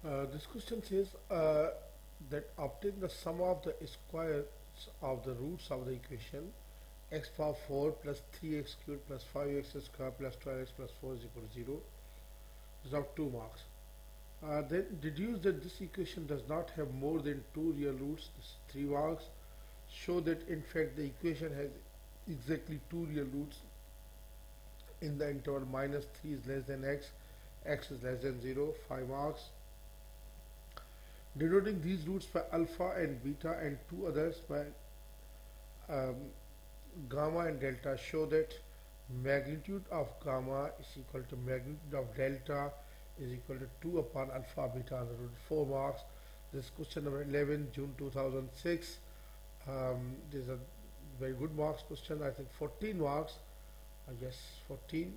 This question says that obtain the sum of the squares of the roots of the equation x power 4 plus 3x cubed plus 5x squared plus 12x plus 4 is equal to 0. This is of 2 marks. Then deduce that this equation does not have more than 2 real roots. This is 3 marks. Show that in fact the equation has exactly 2 real roots in the interval minus 3 is less than x is less than 0, 5 marks. Denoting these roots by alpha and beta and two others by um, gamma and delta, show that magnitude of gamma is equal to magnitude of delta is equal to 2 upon alpha beta under root 4 marks. This is question number 11, June 2006. This is a very good marks question. I think 14 marks. I guess 14.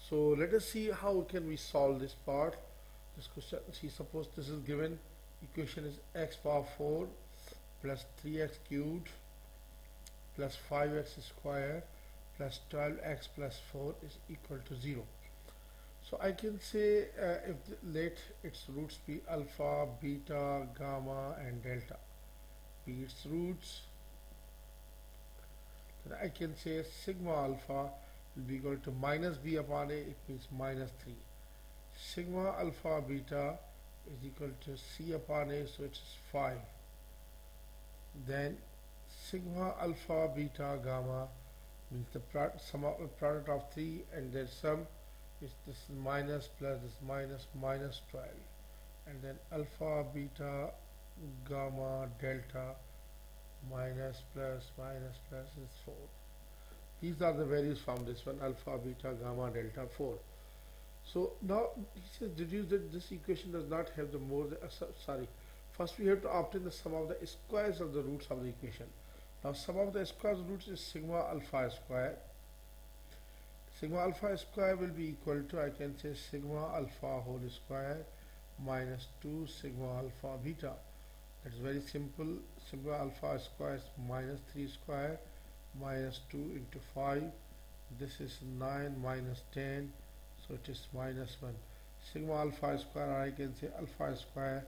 So let us see how can we solve this part. This question, see, suppose this is given. Equation is x power 4 plus 3x cubed plus 5x square plus 12x plus 4 is equal to 0. So I can say if let its roots be alpha, beta, gamma and delta be its roots, then I can say sigma alpha will be equal to minus b upon a, it means minus 3. Sigma alpha beta is equal to c upon a, so it is 5. Then sigma alpha beta gamma means the product of 3 and their sum is this minus plus this minus 12, and then alpha beta gamma delta minus plus is 4. These are the values from this one, alpha beta gamma delta 4. So now he says deduce that this equation does not have the more than first we have to obtain the sum of the squares of the roots of the equation. Now sum of the squares of the roots is sigma alpha square. Sigma alpha square will be equal to, I can say, sigma alpha whole square minus 2 sigma alpha beta. That is very simple. Sigma alpha square is minus 3 square minus 2 into 5. This is 9 minus 10. So it is minus 1. Sigma alpha square, I can say alpha square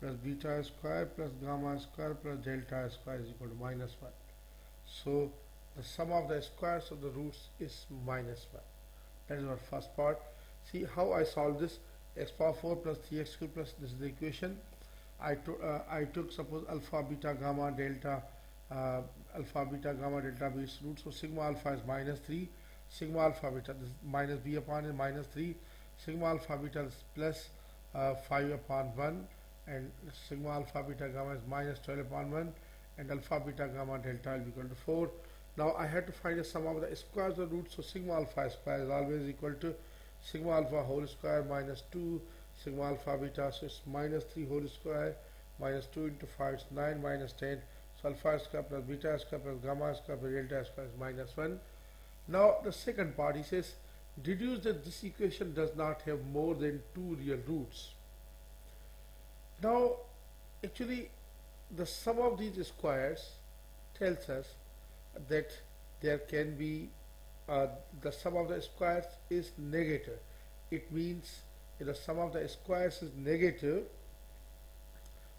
plus beta square plus gamma square plus delta square is equal to minus 1. So the sum of the squares of the roots is minus 1. That is our first part. See how I solve this. X power 4 plus 3x cubed plus, this is the equation. I took suppose alpha beta gamma delta be its root. So sigma alpha is minus 3. Sigma alpha beta, this is minus b upon a minus 3. Sigma alpha beta is plus 5 upon 1, and sigma alpha beta gamma is minus 12 upon 1, and alpha beta gamma delta will be equal to 4. Now I had to find the sum of the squares of the roots, so sigma alpha square is always equal to sigma alpha whole square minus 2 sigma alpha beta, so it's minus 3 whole square minus 2 into 5 is 9 minus 10, so alpha square plus beta square plus gamma square plus delta square is minus 1. Now the second part, he says deduce that this equation does not have more than 2 real roots. Now actually the sum of these squares tells us that there can be the sum of the squares is negative. It means if the sum of the squares is negative,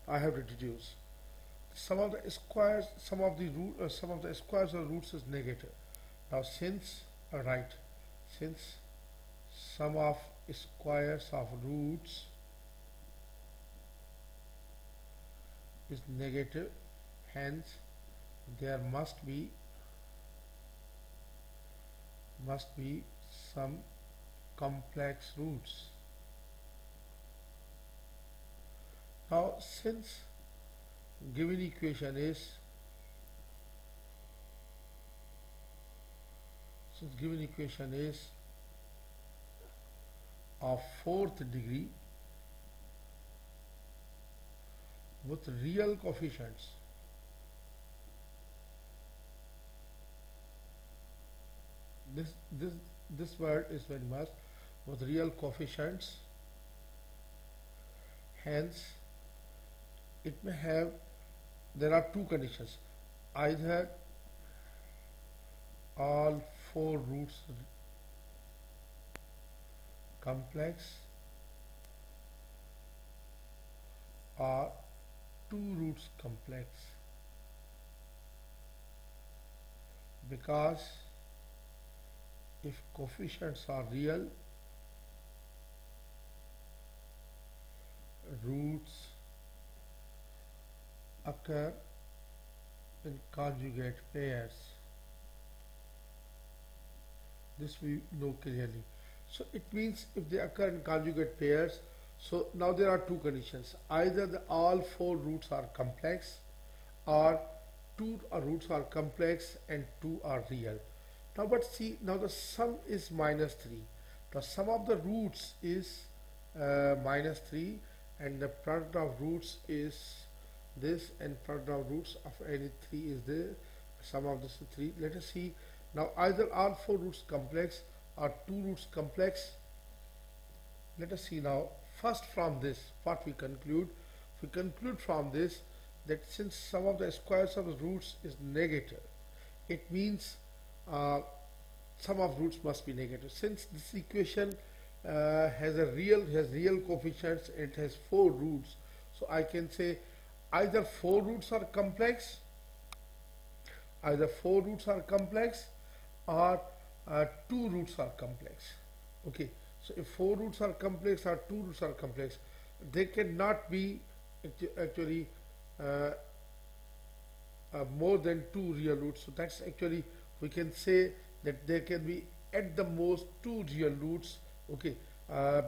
I have to deduce sum of the squares, sum of the squares of roots is negative. Now since since sum of squares of roots is negative, hence there must be some complex roots. Now since given equation is of 4th degree with real coefficients, this word is very much with real coefficients, hence it may have, there are two conditions, either all 4 roots complex are two roots complex, because if coefficients are real, roots occur in conjugate pairs. This we know clearly. So it means if they occur in conjugate pairs, so now there are two conditions. Either all four roots are complex, or two roots are complex and two are real. Now but see, now the sum is minus 3. The sum of the roots is minus 3, and the product of roots is this, and product of roots of any 3 is the sum of this 3. Let us see. Now either all four roots complex or two roots complex. Let us see now. First, from this what we conclude. We conclude from this that since sum of the squares of the roots is negative, it means sum of roots must be negative. Since this equation has real coefficients, it has four roots, so I can say either four roots are complex, or two roots are complex. Okay, so if four roots are complex or two roots are complex, they cannot be actually more than two real roots. So that's actually, we can say that there can be at the most two real roots. Okay,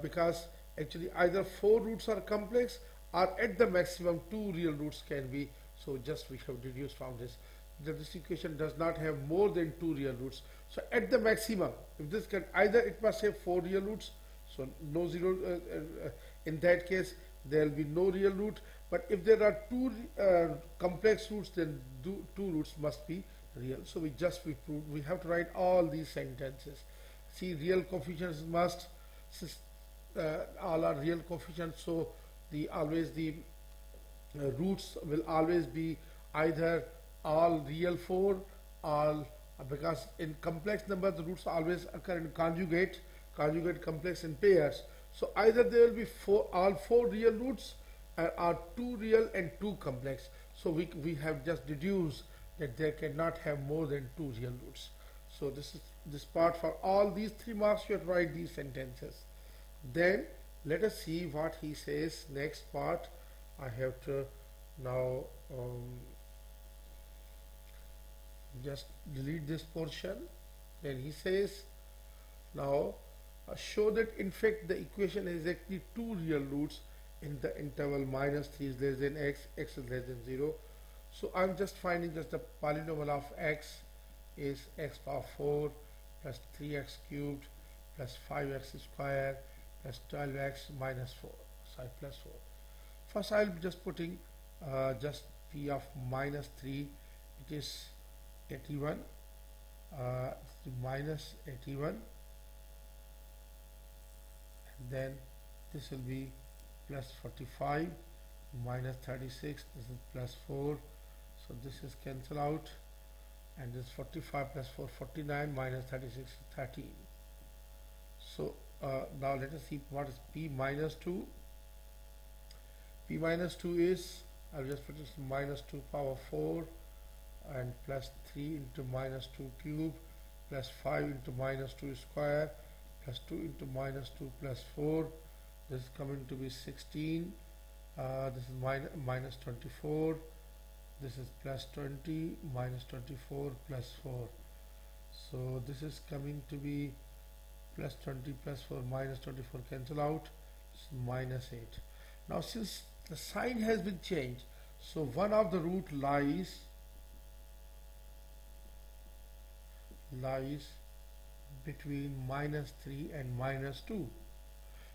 because actually either four roots are complex or at the maximum two real roots can be. So just we have deduced from this that this equation does not have more than two real roots. So at the maximum, if this can, either it must have four real roots, so no zero, in that case there will be no real root. But if there are two complex roots, then two roots must be real. So we proved. We have to write all these sentences. See, real coefficients must, all are real coefficients, so always the roots will always be either all real four, all, because in complex numbers the roots always occur in conjugate complex in pairs. So either there will be all four real roots, or two real and two complex. So we have just deduced that they cannot have more than two real roots. So this part, for all these 3 marks you have to write these sentences. Then let us see what he says next part. I have to now just delete this portion. Then he says, now show that in fact the equation has actually two real roots in the interval minus 3 is less than x, x is less than 0. So I'm just finding just the polynomial of x is x power 4 plus 3x cubed plus 5x square plus 12x minus 4, sorry, plus 4. First I'll be just putting just p of minus 3, it is 81, minus 81, and then this will be plus 45 minus 36, this is plus 4, so this is cancel out, and this 45 plus 4, 49 minus 36 is 13. So now let us see what is p minus 2. P minus 2 is, I'll just put this minus 2 power 4 and plus 3 into minus 2 cube plus 5 into minus 2 square plus 2 into minus 2 plus 4. This is coming to be 16. This is minus 24. This is plus 20 minus 24 plus 4. So this is coming to be plus 20 plus 4 minus 24 cancel out. It's minus 8. Now since the sign has been changed, so one of the root lies between minus 3 and minus 2.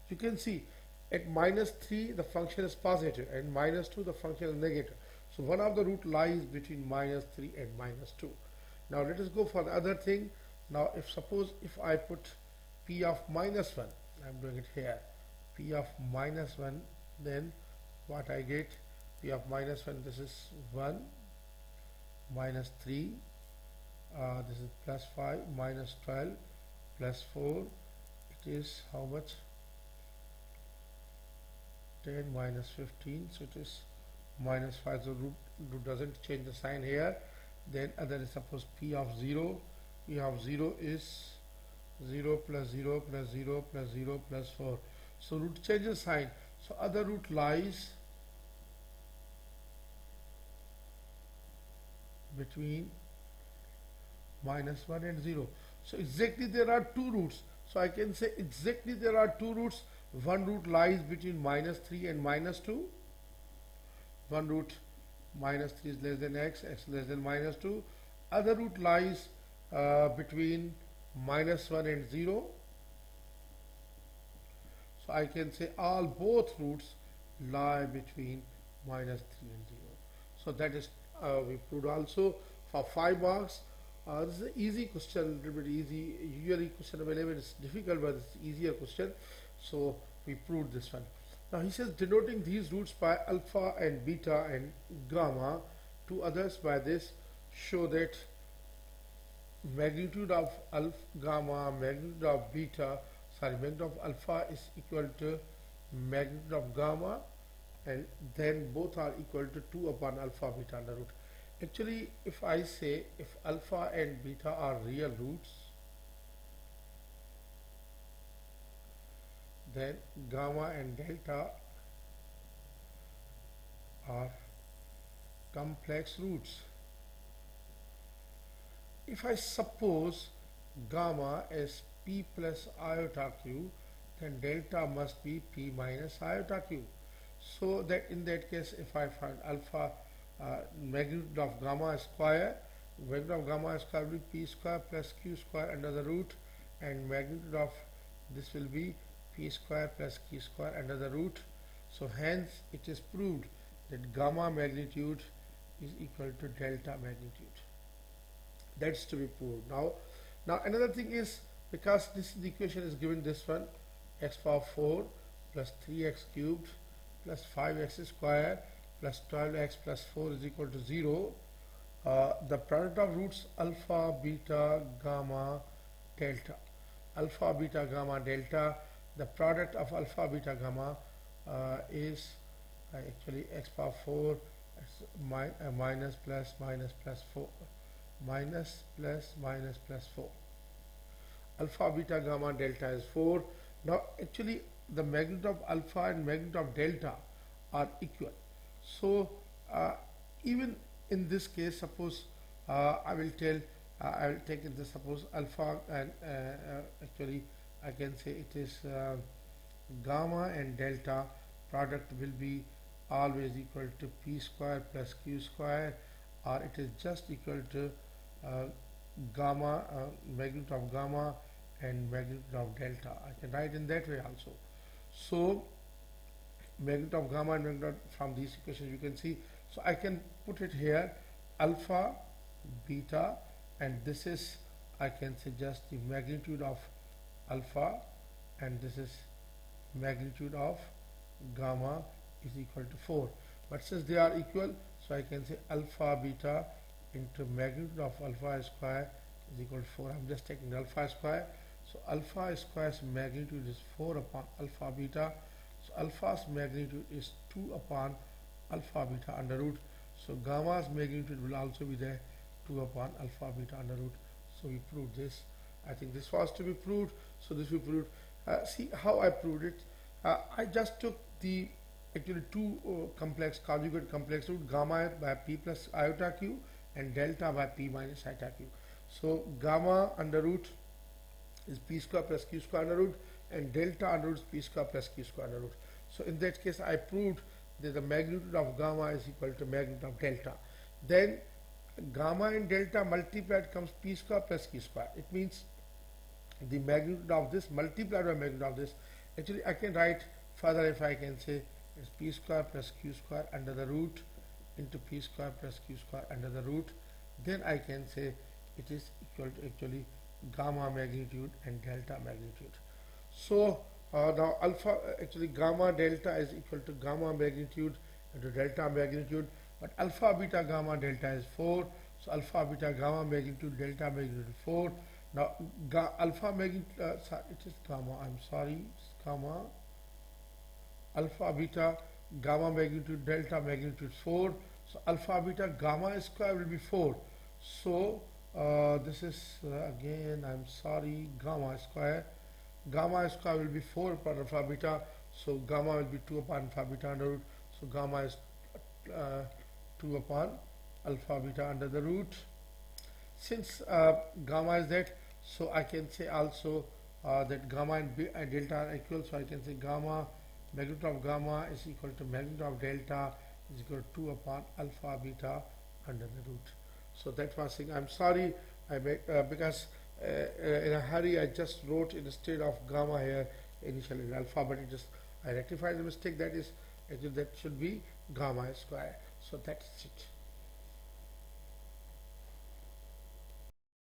You can see at minus 3 the function is positive and minus 2 the function is negative. So one of the root lies between minus 3 and minus 2. Now let us go for the other thing. Now suppose if I put p of minus 1, I'm doing it here, p of minus 1, then what I get, p of minus 1, this is 1 minus 3, this is plus 5 minus 12 plus 4, it is how much, 10 minus 15, so it is minus 5, so root doesn't change the sign here. Then other is suppose p of 0. P of 0 is 0 plus 0 plus 0 plus 0 plus 4. So root changes sign. So other root lies between minus 1 and 0. So exactly there are two roots. So I can say exactly there are two roots. One root lies between minus 3 and minus 2. One root minus 3 is less than x, x less than minus 2. Other root lies between minus 1 and 0. So I can say both roots lie between minus 3 and 0. So that is we proved also for 5 marks. This is an easy question, a little bit easy. Usually question number 11 is difficult, but it's easier question. So we proved this one. Now he says denoting these roots by alpha and beta and gamma, two others by this, show that magnitude of gamma, magnitude of beta, magnitude of alpha is equal to magnitude of gamma, and then both are equal to 2 upon alpha beta under root. Actually, if I say if alpha and beta are real roots, then gamma and delta are complex roots. If I suppose gamma is p plus iota q, then delta must be p minus iota q. So that in that case, if I find alpha magnitude of gamma square, magnitude of gamma square will be p square plus q square under the root, and magnitude of this will be p square plus q square under the root. So hence it is proved that gamma magnitude is equal to delta magnitude. That's to be proved. Now another thing is, because this the equation is given, this one, x power 4 plus 3x cubed plus 5x square plus 12x plus 4 is equal to 0. The product of roots alpha, beta, gamma, delta. Alpha, beta, gamma, delta. The product of alpha, beta, gamma is actually x power 4 minus plus minus plus 4 minus plus minus plus 4. Alpha, beta, gamma, delta is 4. Now actually the magnitude of alpha and magnitude of delta are equal. So even in this case, suppose I will take in this, suppose alpha and actually I can say it is gamma and delta product will be always equal to p square plus q square, or it is just equal to gamma, magnitude of gamma and magnitude of delta. I can write in that way also. So magnitude of gamma and magnitude from these equations you can see. So I can put it here, alpha, beta, and this is, I can say, just the magnitude of alpha, and this is magnitude of gamma is equal to 4. But since they are equal, so I can say alpha beta into magnitude of alpha square is equal to 4. I'm just taking alpha square. So alpha square's magnitude is 4 upon alpha beta. So alpha's magnitude is 2 upon alpha beta under root. So gamma's magnitude will also be there, 2 upon alpha beta under root. So we proved this. I think this was to be proved. So this we proved. See how I proved it. I just took the actually two complex conjugate complex root, gamma by p plus iota q and delta by p minus iota q. So gamma under root is p square plus q square under root, and delta under root is p square plus q square under root. So in that case I proved that the magnitude of gamma is equal to magnitude of delta. Then gamma and delta multiplied comes p square plus q square. It means the magnitude of this multiplied by magnitude of this. Actually I can write further, if I can say is p square plus q square under the root into p square plus q square under the root. Then I can say it is equal to actually gamma magnitude and delta magnitude. So now alpha, actually gamma delta is equal to gamma magnitude into delta magnitude, but alpha beta gamma delta is 4. So alpha beta gamma magnitude delta magnitude 4. Now alpha magnitude, it is gamma, I'm sorry, it's gamma alpha beta gamma magnitude delta magnitude 4. So alpha beta gamma square will be 4. So this is again, I'm sorry, gamma square will be 4 upon alpha beta. So gamma will be 2 upon alpha beta under root. So gamma is 2 upon alpha beta under the root. Since gamma is that, so I can say also that gamma and delta are equal. So I can say gamma, magnitude of gamma is equal to magnitude of delta is equal to 2 upon alpha beta under the root. So that was thing. I'm sorry, because in a hurry I just wrote instead of gamma here initially in alpha, but I rectified the mistake. That is, that should be gamma square. So that's it.